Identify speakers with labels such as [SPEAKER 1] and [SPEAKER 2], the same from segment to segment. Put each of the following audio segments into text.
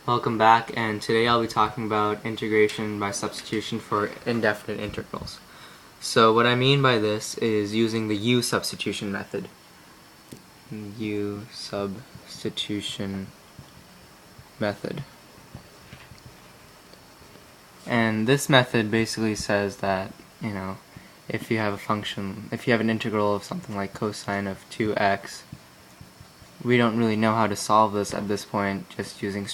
[SPEAKER 1] Welcome back, and today I'll be talking about integration by substitution for indefinite integrals. So what I mean by this is using the u-substitution method. U-substitution method. And this method basically says that, if you have a function, if you have an integral of something like cosine of 2x, we don't really know how to solve this at this point just using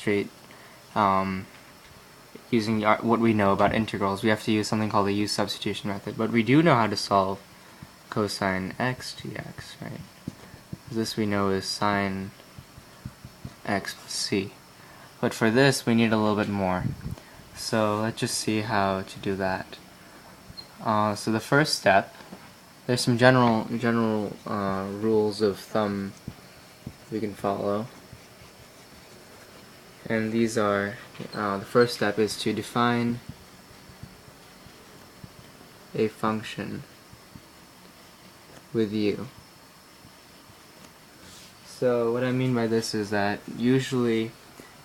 [SPEAKER 1] using what we know about integrals. We have to use something called the u-substitution method, but we do know how to solve cosine x dx, right? This we know is sine x plus c. But for this we need a little bit more. So let's just see how to do that. So the first step, there's some general rules of thumb we can follow. And these are, the first step is to define a function with u. So what I mean by this is that usually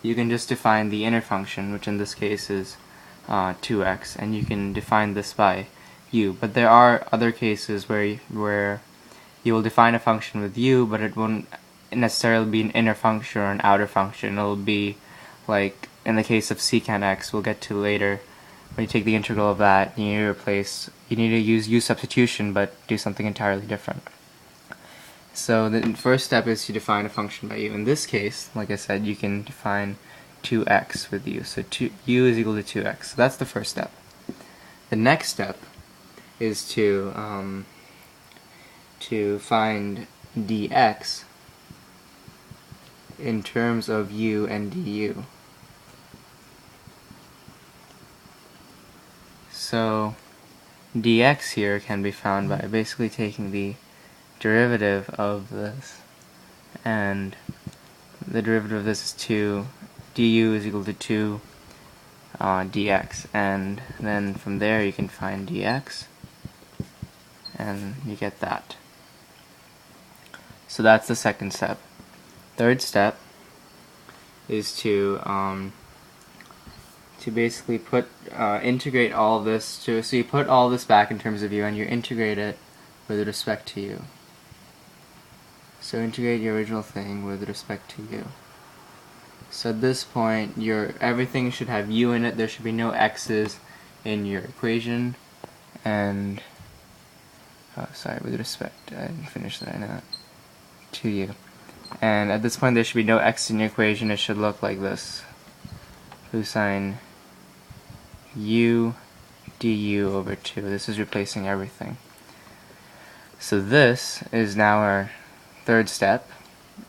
[SPEAKER 1] you can just define the inner function, which in this case is 2x, and you can define this by u. But there are other cases where you will define a function with u, but it won't necessarily be an inner function or an outer function. It'll be like in the case of secant x, we'll get to later. When you take the integral of that, you need to use u-substitution, but do something entirely different. So the first step is to define a function by u. In this case, like I said, you can define 2x with u. So u is equal to 2x. So that's the first step. The next step is to find dx in terms of u and du. So dx here can be found by basically taking the derivative of this, and the derivative of this is 2, du is equal to 2 dx, and then from there you can find dx, and you get that. So that's the second step. Third step is to basically integrate all of this so you put all this back in terms of u and you integrate it with respect to u. So integrate your original thing with respect to u. So at this point everything should have u in it. There should be no x's in your equation, and with respect, I didn't finish that, I know, to u. And at this point there should be no x in your equation. It should look like this: cosine u du over 2. This is replacing everything. So this is now our third step,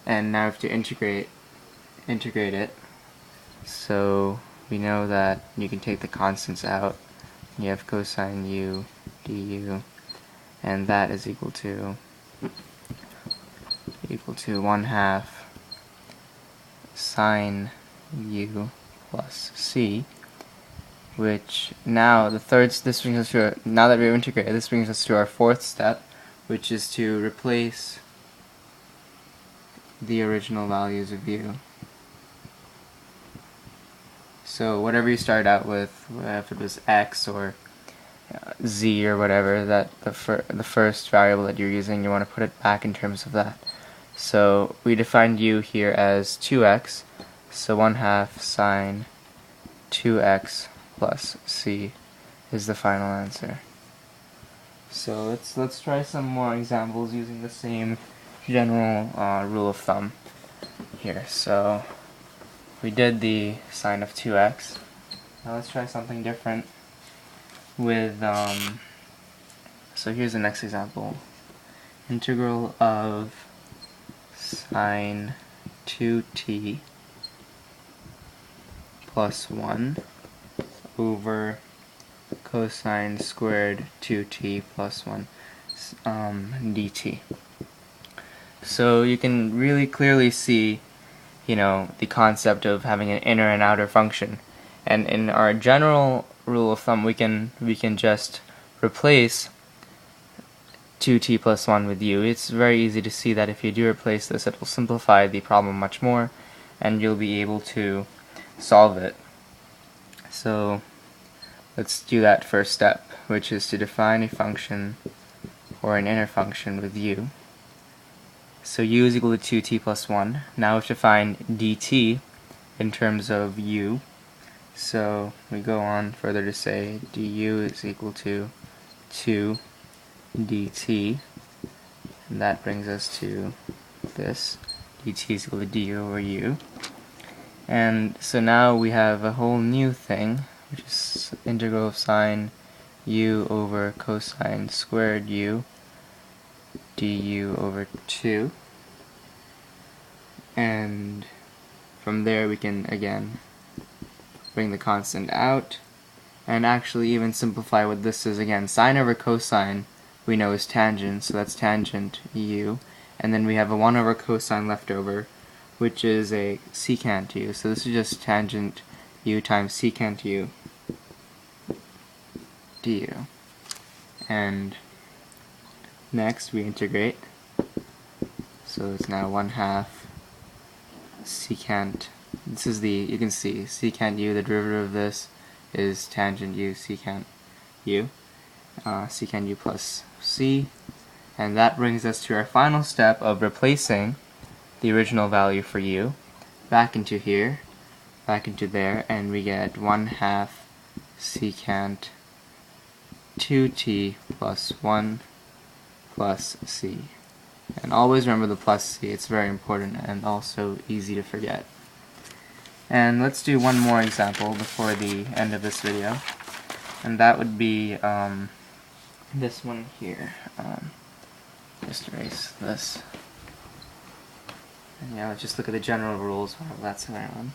[SPEAKER 1] and now we have to integrate it. So we know that you can take the constants out. You have cosine u du, and that is equal to 1/2 sine u plus c, which now now that we've integrated, this brings us to our fourth step, which is to replace the original values of u. So whatever you start out with, if it was x or z or whatever, that the first variable that you're using, you want to put it back in terms of that. So we defined u here as 2x, so 1/2 sine 2x plus c is the final answer. So let's try some more examples using the same general rule of thumb here. So we did the sine of 2x. Now let's try something different with so here's the next example. Integral of sine 2t plus 1 over cosine squared 2t plus 1 dt. So you can really clearly see, the concept of having an inner and outer function. And in our general rule of thumb, we can just replace 2t plus 1 with u. It's very easy to see that if you do replace this, it will simplify the problem much more, and you'll be able to solve it. So let's do that first step, which is to define a function or an inner function with u. So u is equal to 2t plus 1. Now we have to find dt in terms of u. So we go on further to say du is equal to 2 dt, and that brings us to this. dt is equal to du over u. And so now we have a whole new thing, which is integral of sine u over cosine squared u du over 2. And from there we can again bring the constant out and actually even simplify what this is. Again, sine over cosine we know is tangent, so that's tangent u, and then we have a 1 over cosine left over, which is a secant u, so this is just tangent u times secant u du. And next we integrate, so it's now 1/2 secant, this is the, you can see, secant u, the derivative of this is tangent u secant u, secant u plus c, and that brings us to our final step of replacing the original value for u back into here, back into there, and we get 1/2 secant 2t plus 1 plus c. And always remember the plus c, it's very important and also easy to forget. And let's do one more example before the end of this video, and that would be this one here. Just erase this. And yeah, let's just look at the general rules while that's around.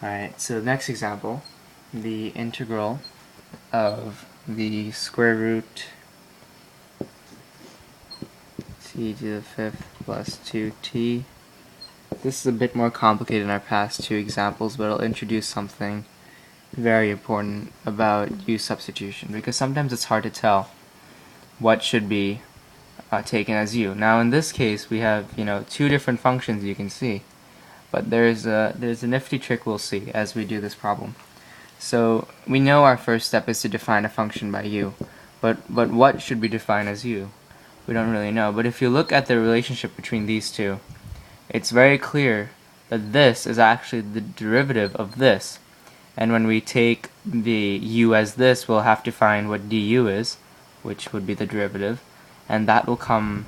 [SPEAKER 1] Alright, so next example, the integral of the square root t to the 5th plus 2t. This is a bit more complicated than our past two examples, but it'll introduce something very important about u-substitution, because sometimes it's hard to tell what should be taken as u. Now in this case we have, two different functions you can see, but there's a nifty trick we'll see as we do this problem. So we know our first step is to define a function by u, but what should be defined as u? We don't really know. But if you look at the relationship between these two, it's very clear that this is actually the derivative of this, and when we take the u as this, we'll have to find what du is, which would be the derivative, and that'll come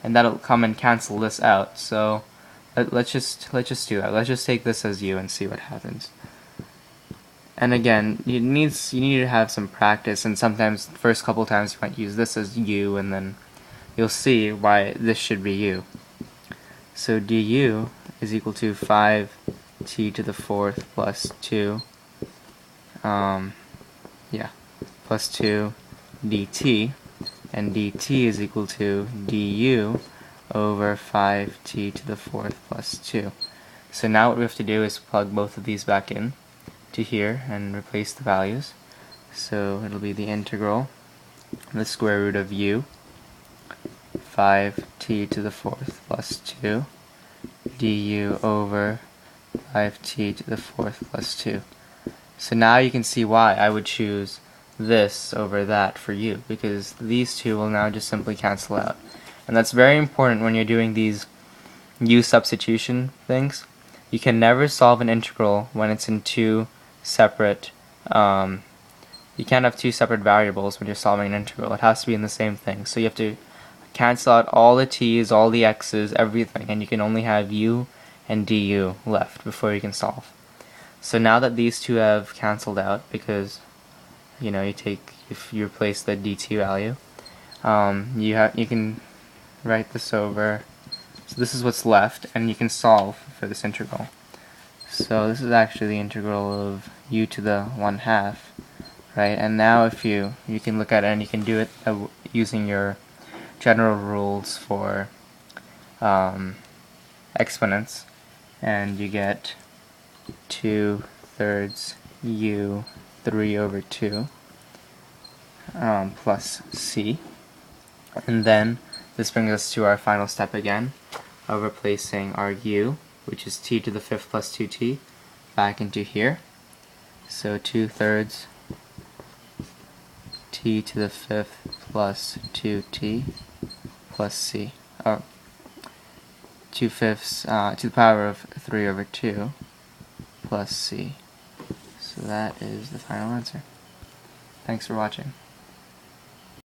[SPEAKER 1] and cancel this out. So let's just do that. Let's just take this as u and see what happens. And again, you need to have some practice, and sometimes the first couple times you might use this as u, and then you'll see why this should be u. So du is equal to 5t to the 4th plus 2, plus 2 dt, and dt is equal to du over 5t to the 4th plus 2. So now what we have to do is plug both of these back in to here and replace the values. So it'll be the integral, the square root of u, 5t to the 4th plus 2 du over 5t to the 4th plus 2. So now you can see why I would choose this over that for u, because these two will now just simply cancel out. And that's very important when you're doing these u-substitution things. You can never solve an integral when it's in two separate, you can't have two separate variables when you're solving an integral. It has to be in the same thing. So you have to cancel out all the t's, all the x's, everything, and you can only have u and du left before you can solve. So now that these two have cancelled out, because if you replace the dt value, you can write this over. So this is what's left, and you can solve for this integral. So this is actually the integral of u to the 1/2, right? And now if you can look at it, and you can do it using your general rules for exponents, and you get 2/3 u 3 over 2 plus c. And then this brings us to our final step again of replacing our u, which is t to the 5th plus 2t, back into here. So 2/3 t to the 5th plus 2t plus c. Or 2/5 to the power of 3/2 plus c. So that is the final answer. Thanks for watching.